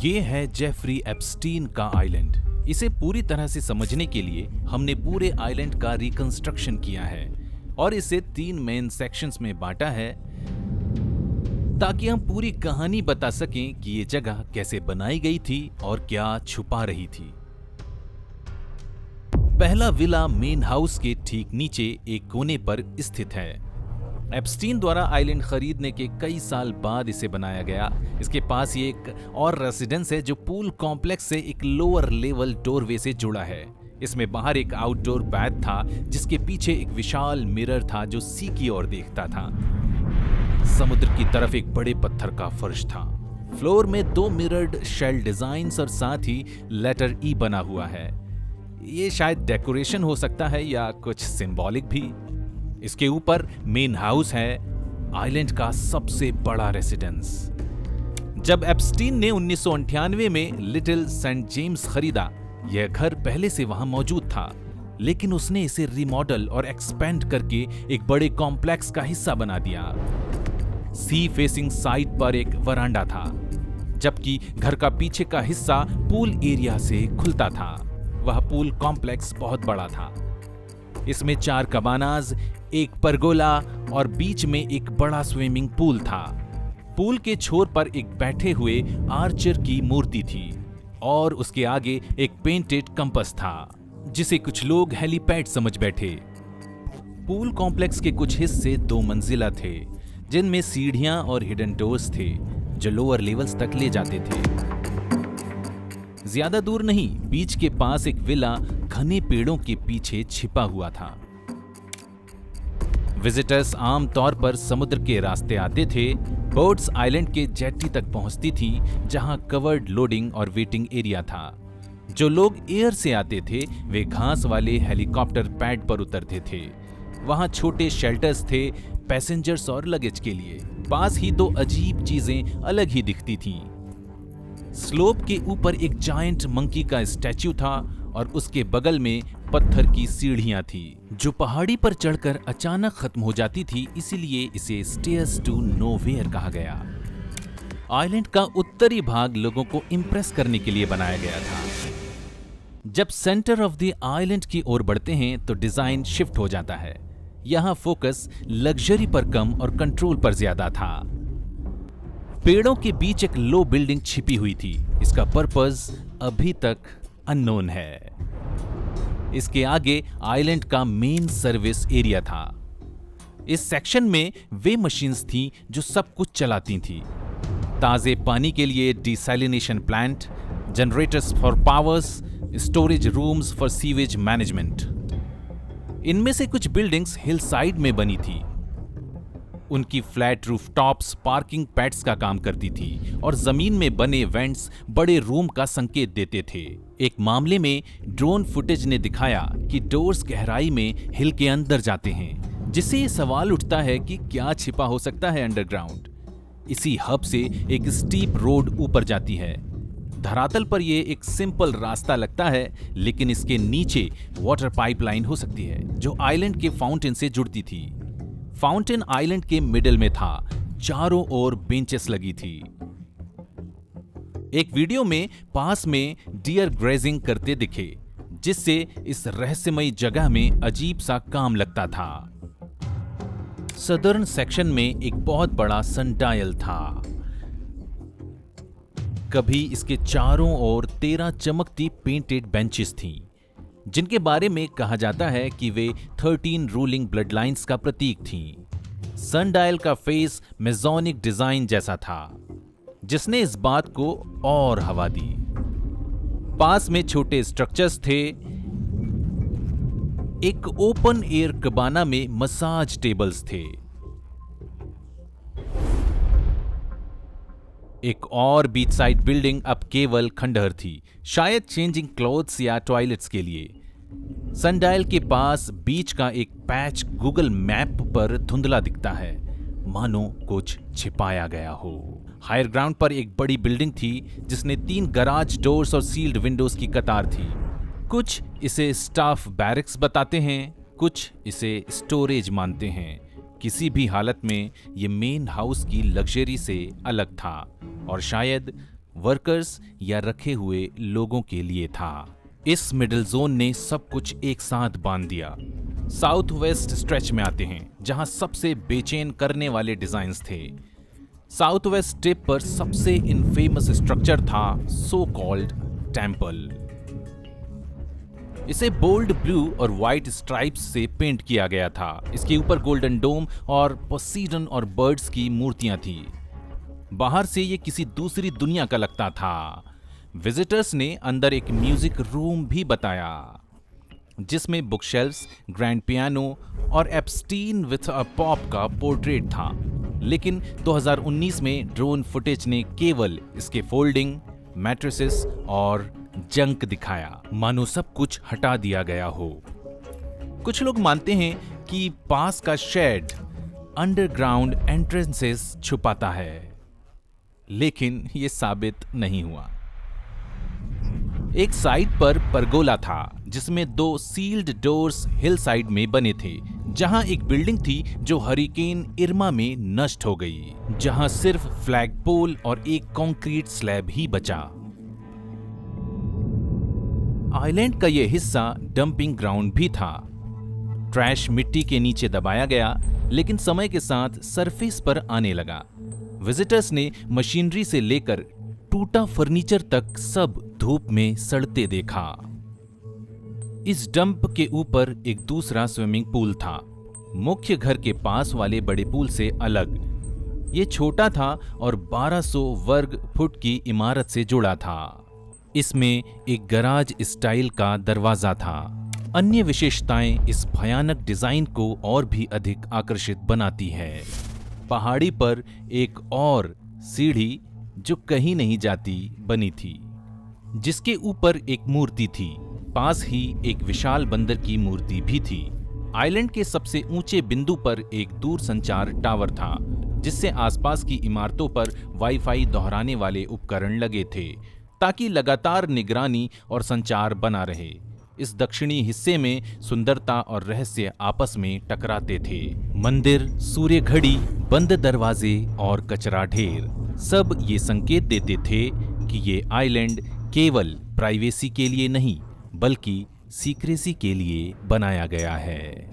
ये है Jeffrey Epstein का आइलैंड। इसे पूरी तरह से समझने के लिए हमने पूरे आइलैंड का रिकंस्ट्रक्शन किया है और इसे 3 मेन सेक्शंस में बांटा है ताकि हम पूरी कहानी बता सकें कि ये जगह कैसे बनाई गई थी और क्या छुपा रही थी। पहला विला मेन हाउस के ठीक नीचे एक कोने पर स्थित है। एप्स्टीन द्वारा आइलैंड खरीदने के कई साल बाद इसे बनाया गया। इसके पास ही एक और रेसिडेंस है जो पूल कॉम्प्लेक्स से एक लोअर लेवल डोरवे से जुड़ा है। इसमें बाहर एक आउटडोर बैथ था जिसके पीछे एक विशाल मिरर था जो सी की ओर देखता था। समुद्र की तरफ एक बड़े पत्थर का फर्श था। फ्लोर में 2 मिरर्ड शेल डिजाइन्स और साथ ही लेटर ई बना हुआ है। ये शायद डेकोरेशन हो सकता है या कुछ सिंबॉलिक भी। इसके ऊपर मेन हाउस है, आइलैंड का सबसे बड़ा रेसिडेंस। जब एप्स्टीन ने 1998 में लिटिल सेंट जेम्स खरीदा, यह घर पहले से वहां मौजूद था, लेकिन उसने इसे रिमॉडल और एक्सपेंड करके एक बड़े कॉम्प्लेक्स का हिस्सा बना दिया। सी फेसिंग साइड पर एक वरांडा था, जबकि घर का पीछे का हिस्सा पूल एरिया से खुलता था। वह पूल कॉम्प्लेक्स बहुत बड़ा था। इसमें 4 कबानाज, एक परगोला और बीच में एक बड़ा स्विमिंग पूल था। पूल के छोर पर एक बैठे हुए आर्चर की मूर्ति थी और उसके आगे एक पेंटेड कंपास था जिसे कुछ लोग हेलीपैड समझ बैठे। पूल कॉम्प्लेक्स के कुछ हिस्से 2 मंजिला थे जिनमें सीढ़ियां और हिडन डोर्स थे जो लोअर लेवल्स तक ले जाते थे। ज्यादा दूर नहीं, बीच के पास एक विला घने पेड़ों के पीछे छिपा हुआ था। विजिटर्स आमतौर पर समुद्र के रास्ते आते थे। बोट्स आइलैंड के जेटी तक पहुंचती थी जहां कवर्ड लोडिंग और वेटिंग एरिया था। जो लोग एयर से आते थे वे घास वाले हेलीकॉप्टर पैड पर उतरते थे। वहां छोटे शेल्टर्स थे पैसेंजर्स और लगेज के लिए। पास ही 2 अजीब चीजें अलग ही दिखती थीं। स्लोप के ऊपर एक जायंट मंकी का स्टैच्यू था और उसके बगल में पत्थर की सीढ़ियां थी जो पहाड़ी पर चढ़कर अचानक खत्म हो जाती थी, इसीलिए इसे स्टेयर्स टू नोवेयर कहा गया। आइलैंड का उत्तरी भाग लोगों को इंप्रेस करने के लिए बनाया गया था। जब सेंटर ऑफ द आइलैंड की ओर बढ़ते हैं तो डिजाइन शिफ्ट हो जाता है। यहां फोकस लग्जरी पर कम और कंट्रोल पर ज्यादा था। पेड़ों के बीच एक लो बिल्डिंग छिपी हुई थी। इसका पर्पस अभी तक अननोन है। इसके आगे आइलैंड का मेन सर्विस एरिया था। इस सेक्शन में वे मशीन्स थीं जो सब कुछ चलाती थीं। ताजे पानी के लिए desalination plant, generators for powers, storage rooms for sewage management. इनमें से कुछ बिल्डिंग्स हिल साइड में बनी थी। उनकी flat roof tops parking pads का काम करती थी और जमीन में बने वेंट्स बड़े रूम का संकेत देते थे। एक मामले में ड्रोन फुटेज ने दिखाया कि डोर्स गहराई में हिल के अंदर जाते हैं, जिससे ये सवाल उठता है कि क्या छिपा हो सकता है अंडरग्राउंड। इसी हब से एक स्टीप रोड ऊपर जाती है। धरातल पर यह एक सिंपल रास्ता लगता है, लेकिन इसके नीचे वाटर पाइपलाइन हो सकती है जो आइलैंड के फाउंटेन से जुड़ती थी। फाउंटेन आइलैंड के मिडिल में था। चारों ओर बेंचेस लगी थी। एक वीडियो में पास में डियर ग्रेजिंग करते दिखे, जिससे इस रहस्यमयी जगह में अजीब सा काम लगता था। सदर्न सेक्शन में एक बहुत बड़ा सनडायल था। कभी इसके चारों ओर 13 चमकती पेंटेड बेंचेस थीं, जिनके बारे में कहा जाता है कि वे 13 रूलिंग ब्लड लाइन्स का प्रतीक थीं। सनडायल का फेस मेजोनिक डिजाइन जैसा था, जिसने इस बात को और हवा दी। पास में छोटे स्ट्रक्चर्स थे। एक ओपन एयर कबाना में मसाज टेबल्स थे। एक और बीच साइड बिल्डिंग अब केवल खंडहर थी, शायद चेंजिंग क्लॉथ्स या टॉयलेट्स के लिए। सनडायल के पास बीच का एक पैच गूगल मैप पर धुंधला दिखता है, मानो कुछ छिपाया गया हो। हायर ग्राउंड पर एक बड़ी बिल्डिंग थी जिसने 3 गराज डोर्स और सील्ड विंडोज की कतार थी। कुछ इसे स्टाफ बैरक्स बताते हैं, कुछ इसे स्टोरेज मानते हैं। किसी भी हालत में ये मेन हाउस की लग्जरी से अलग था और शायद वर्कर्स या रखे हुए लोगों के लिए था। इस मिडिल जोन ने सब कुछ एक साथ बांध दिया। साउथ वेस्ट स्ट्रेच में आते हैं, जहां सबसे बेचैन करने वाले डिजाइन्स थे। साउथ वेस्ट टिप पर सबसे इनफेमस स्ट्रक्चर था सो कॉल्ड टेम्पल। इसे बोल्ड ब्लू और व्हाइट स्ट्राइप्स से पेंट किया गया था। इसके ऊपर गोल्डन डोम और पोसीडन और बर्ड्स की मूर्तियां थी। बाहर से ये किसी दूसरी दुनिया का लगता था। विजिटर्स ने अंदर एक म्यूजिक रूम भी बताया, जिसमें बुकशेल्फ्स, ग्रैंड पियानो और एप्स्टीन विथ अ पॉप का पोर्ट्रेट था। लेकिन 2019 में ड्रोन फुटेज ने केवल इसके फोल्डिंग, मैट्रेसेस और जंक दिखाया, मानो सब कुछ हटा दिया गया हो। कुछ लोग मानते हैं कि पास का शेड अंडरग्राउंड एंट्रेंसेस छुपाता है, लेकिन यह साबित नहीं हुआ। एक साइड पर परगोला था, जिसमें 2 सील्ड डोर्स हिल साइड में बने थे, जहां एक बिल्डिंग थी जो हरिकेन इरमा में नष्ट हो गई, जहां सिर्फ फ्लैग पोल और एक कंक्रीट स्लैब ही बचा। आइलैंड का यह हिस्सा डंपिंग ग्राउंड भी था। ट्रैश मिट्टी के नीचे दबाया गया, लेकिन समय के साथ सरफेस पर आने लगा। विजिटर्स ने मशीनरी से लेकर टूटा फर्नीचर तक सब धूप में सड़ते देखा। इस डंप के ऊपर एक दूसरा स्विमिंग पूल था, मुख्य घर के पास वाले बड़े पूल से अलग। ये छोटा था और 1200 वर्ग फुट की इमारत से जुड़ा था। इसमें एक गराज स्टाइल का दरवाजा था। अन्य विशेषताएं इस भयानक डिजाइन को और भी अधिक आकर्षित बनाती है। पहाड़ी पर एक और सीढ़ी जो कहीं नहीं जाती बनी थी, जिसके ऊपर एक मूर्ति थी। पास ही एक विशाल बंदर की मूर्ति भी थी। आइलैंड के सबसे ऊंचे बिंदु पर एक दूरसंचार टावर था, जिससे आसपास की इमारतों पर वाईफाई दोहराने वाले उपकरण लगे थे, ताकि लगातार निगरानी और संचार बना रहे। इस दक्षिणी हिस्से में सुंदरता और रहस्य आपस में टकराते थे। मंदिर, सूर्य घड़ी, बंद दरवाजे और कचरा ढेर सब ये संकेत देते थे कि ये आइलैंड केवल प्राइवेसी के लिए नहीं, बल्कि सीक्रेसी के लिए बनाया गया है।